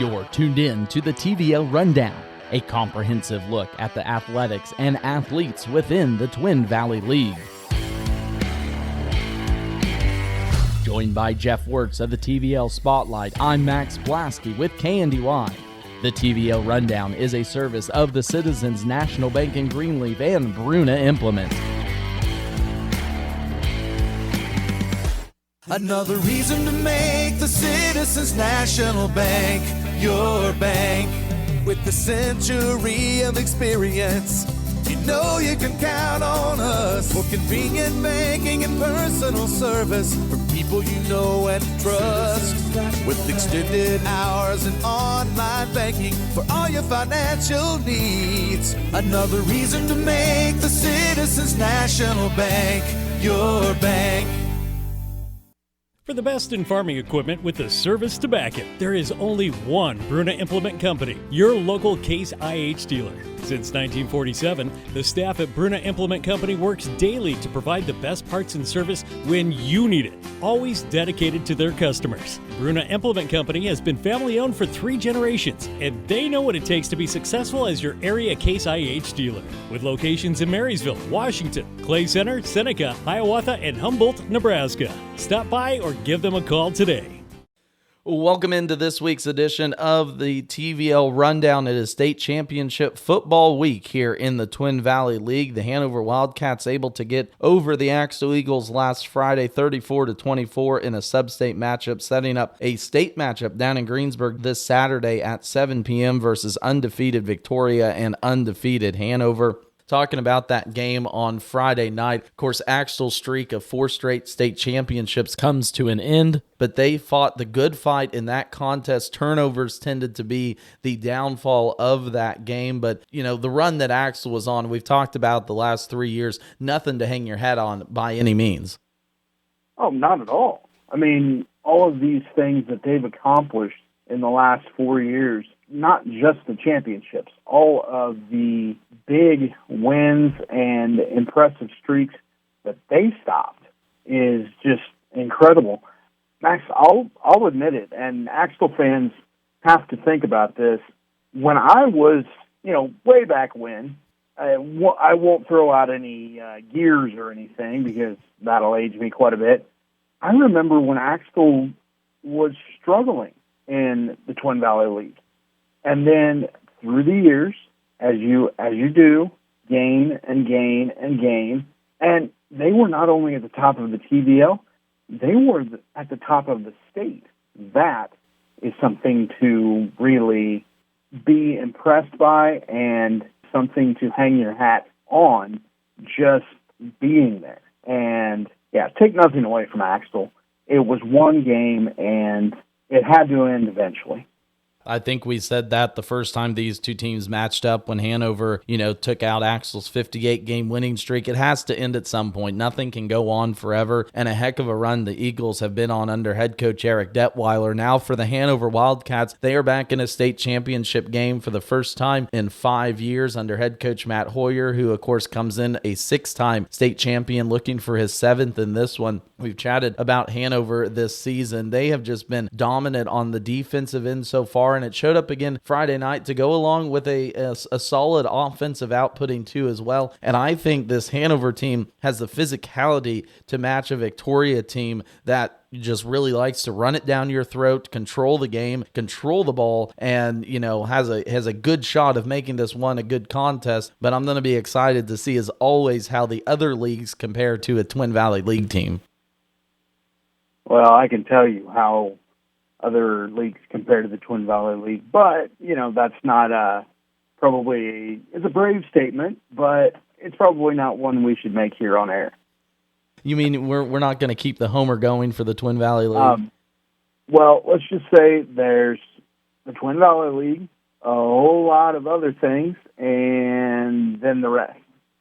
You're tuned in to the TVL Rundown, a comprehensive look at the athletics and athletes within the Twin Valley League. Joined by Jeff Wurtz of the TVL Spotlight, I'm Max Blaske with KNDY. The TVL Rundown is a service of the Citizens National Bank in Greenleaf and Bruna Implement. Another reason to make the Citizens National Bank your bank. With the century of experience, you know you can count on us for convenient banking and personal service for people you know and trust. With extended hours and online banking for all your financial needs. Another reason to make the Citizens National Bank your bank. For the best in farming equipment with the service to back it, there is only one Bruna Implement Company, your local Case IH dealer. Since 1947, the staff at Bruna Implement Company works daily to provide the best parts and service when you need it, always dedicated to their customers. Bruna Implement Company has been family-owned for 3 generations, and they know what it takes to be successful as your area Case IH dealer. With locations in Marysville, Washington, Clay Center, Seneca, Hiawatha, and Humboldt, Nebraska. Stop by or give them a call today. Welcome into this week's edition of the TVL Rundown. It is state championship football week here in the Twin Valley League. The Hanover Wildcats able to get over the Axtell Eagles last Friday, 34-24 in a sub-state matchup, setting up a state matchup down in Greensburg this Saturday at 7 p.m. versus undefeated Victoria and undefeated Hanover. Talking about that game on Friday night. Of course, Axtell's streak of 4 straight state championships comes to an end, but they fought the good fight in that contest. Turnovers tended to be the downfall of that game, but you know, the run that Axtell was on, we've talked about the last 3 years, nothing to hang your head on by any means. Oh, not at all. I mean, all of these things that they've accomplished in the last 4 years, not just the championships, all of the big wins and impressive streaks that they stopped is just incredible. Max, I'll admit it, and Axtell fans have to think about this. When I was, way back when, I won't throw out any years or anything because that'll age me quite a bit. I remember when Axtell was struggling in the Twin Valley League. And then through the years, as you do, gain and gain and gain, and they were not only at the top of the TVL, they were at the top of the state. That is something to really be impressed by and something to hang your hat on, just being there. And, take nothing away from Axtell. It was one game, and it had to end eventually. I think we said that the first time these two teams matched up when Hanover, took out Axtell's 58-game winning streak. It has to end at some point. Nothing can go on forever, and a heck of a run the Eagles have been on under head coach Eric Detweiler. Now for the Hanover Wildcats, they are back in a state championship game for the first time in 5 years under head coach Matt Hoyer, who of course comes in a 6-time state champion, looking for his 7th in this one. We've chatted about Hanover this season. They have just been dominant on the defensive end so far, and it showed up again Friday night to go along with a solid offensive outputting too as well. And I think this Hanover team has the physicality to match a Victoria team that just really likes to run it down your throat, control the game, control the ball, and has a good shot of making this one a good contest. But I'm going to be excited to see, as always, how the other leagues compare to a Twin Valley League team. Well, I can tell you how other leagues compared to the Twin Valley League, but that's not it's a brave statement, but it's probably not one we should make here on air. You mean we're not going to keep the homer going for the Twin Valley League? Well, let's just say there's the Twin Valley League, a whole lot of other things, and then the rest.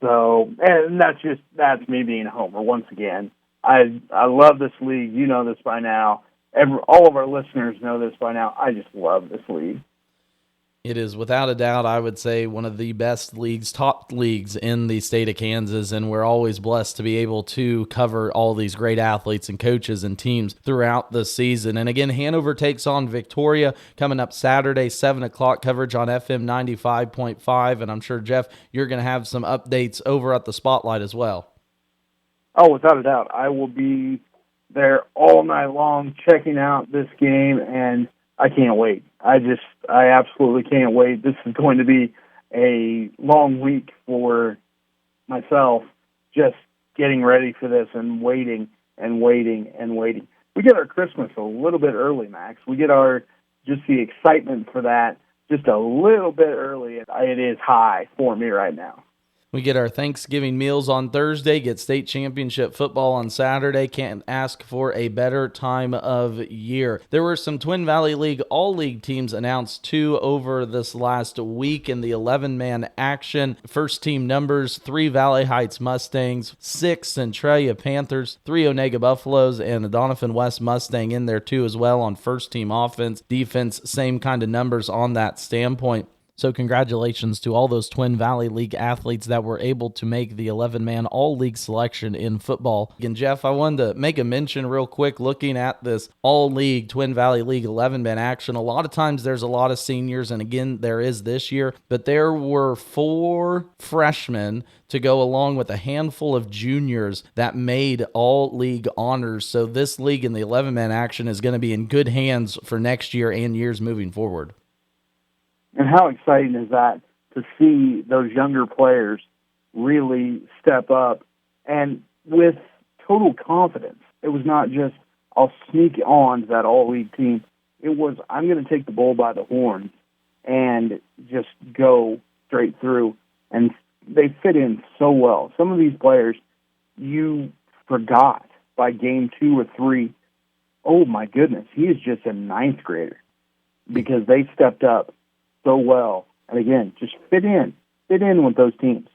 So, and that's me being a homer once again. I love this league. You know this by now. All of our listeners know this by now. I just love this league. It is without a doubt, I would say, one of the best leagues, top leagues in the state of Kansas, and we're always blessed to be able to cover all these great athletes and coaches and teams throughout the season. And again, Hanover takes on Victoria coming up Saturday, 7 o'clock, coverage on FM 95.5, and I'm sure, Jeff, you're going to have some updates over at the Spotlight as well. Oh, without a doubt. I will be there all night long checking out this game, and I can't wait. I absolutely can't wait. This is going to be a long week for myself, just getting ready for this and waiting and waiting and waiting. We get our Christmas a little bit early, Max. We get just the excitement for that just a little bit early. It is high for me right now. We get our Thanksgiving meals on Thursday, get state championship football on Saturday. Can't ask for a better time of year. There were some Twin Valley League all-league teams announced, too, over this last week in the 11-man action. First team numbers, 3 Valley Heights Mustangs, 6 Centralia Panthers, 3 Onega Buffaloes, and the Doniphan West Mustang in there, too, as well on first team offense. Defense, same kind of numbers on that standpoint. So congratulations to all those Twin Valley League athletes that were able to make the 11-man all-league selection in football. And Jeff, I wanted to make a mention real quick looking at this all-league Twin Valley League 11-man action. A lot of times there's a lot of seniors, and again, there is this year, but there were 4 freshmen to go along with a handful of juniors that made all-league honors. So this league in the 11-man action is going to be in good hands for next year and years moving forward. And how exciting is that to see those younger players really step up and with total confidence. It was not just, I'll sneak on to that all-league team. It was, I'm going to take the bull by the horns and just go straight through. And they fit in so well. Some of these players, you forgot by game 2 or 3, oh my goodness, he is just a 9th grader, because they stepped up so well. And again, just fit in with those teams.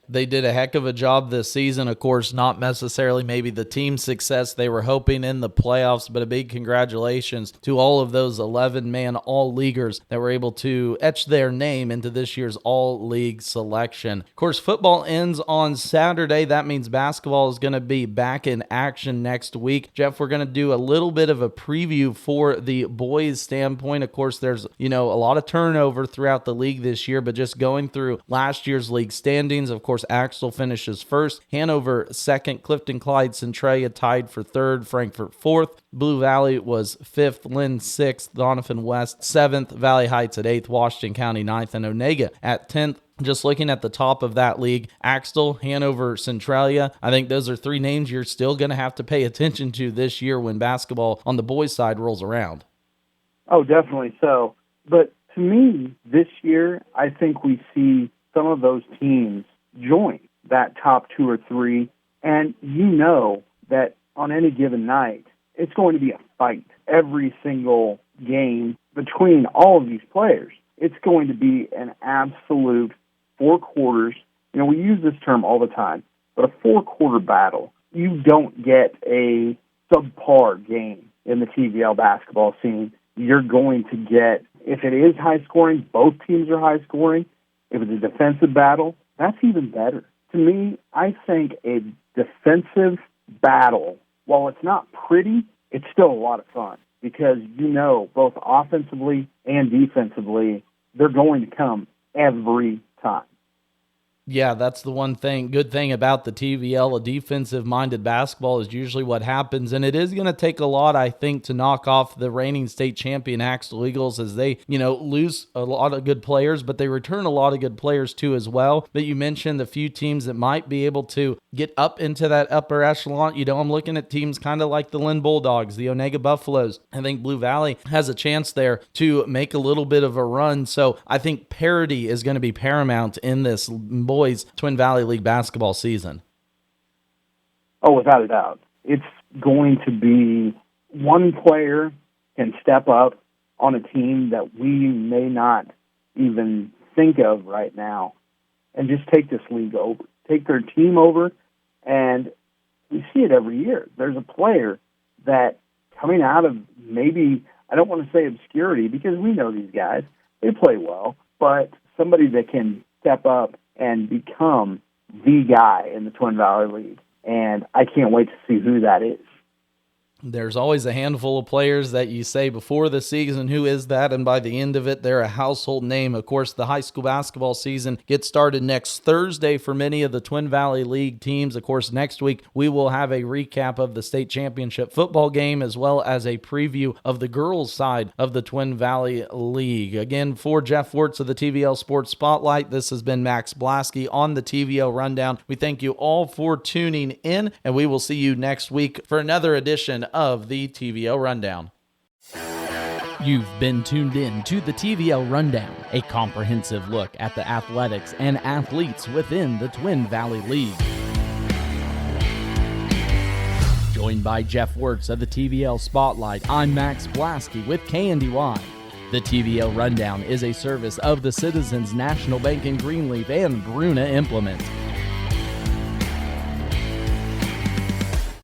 They did a heck of a job this season. Of course, not necessarily maybe the team success they were hoping in the playoffs, but a big congratulations to all of those 11-man all-leaguers that were able to etch their name into this year's all-league selection. Of course, football ends on Saturday. That means basketball is going to be back in action next week. Jeff, we're going to do a little bit of a preview for the boys' standpoint. Of course, there's, a lot of turnover throughout the league this year, but just going through last year's league standings, of course, Axtell finishes first, Hanover second, Clifton Clyde Centralia tied for third, Frankfort fourth, Blue Valley was fifth, Lynn sixth, Doniphan West seventh, Valley Heights at eighth, Washington County ninth, and Onega at 10th. Just looking at the top of that league, Axtell, Hanover, Centralia, I think those are 3 names you're still going to have to pay attention to this year when basketball on the boys' side rolls around. Oh, definitely so. But to me, this year, I think we see some of those teams join that top 2 or 3, and that on any given night, it's going to be a fight. Every single game between all of these players, it's going to be an absolute 4 quarters. We use this term all the time, but a 4-quarter battle. You don't get a subpar game in the TVL basketball scene. You're going to get, if it is high scoring, both teams are high scoring. If it's a defensive battle, that's even better. To me, I think a defensive battle, while it's not pretty, it's still a lot of fun because both offensively and defensively, they're going to come every time. Yeah, that's the one good thing about the TVL. A defensive-minded basketball is usually what happens, and it is going to take a lot, I think, to knock off the reigning state champion Axtell Eagles as they, lose a lot of good players, but they return a lot of good players too as well. But you mentioned a few teams that might be able to get up into that upper echelon. I'm looking at teams kind of like the Lynn Bulldogs, the Onega Buffaloes. I think Blue Valley has a chance there to make a little bit of a run. So I think parity is going to be paramount in this boys Twin Valley League basketball season. Oh, without a doubt. It's going to be one player can step up on a team that we may not even think of right now and just take this league over, take their team over, and we see it every year. There's a player that coming out of maybe, I don't want to say obscurity because we know these guys, They play well, but somebody that can step up and become the guy in the Twin Valley League. And I can't wait to see who that is. There's always a handful of players that you say before the season, who is that? And by the end of it, they're a household name. Of course, the high school basketball season gets started next Thursday for many of the Twin Valley League teams. Of course, next week, we will have a recap of the state championship football game, as well as a preview of the girls' side of the Twin Valley League. Again, for Jeff Wurtz of the TVL Sports Spotlight, this has been Max Blaske on the TVL Rundown. We thank you all for tuning in, and we will see you next week for another edition of the TVL Rundown. You've been tuned in to the TVL Rundown, a comprehensive look at the athletics and athletes within the Twin Valley League. Joined by Jeff Wurtz of the TVL Spotlight, I'm Max Blaske with KNDY. The TVL Rundown is a service of the Citizens National Bank in Greenleaf and Bruna Implement.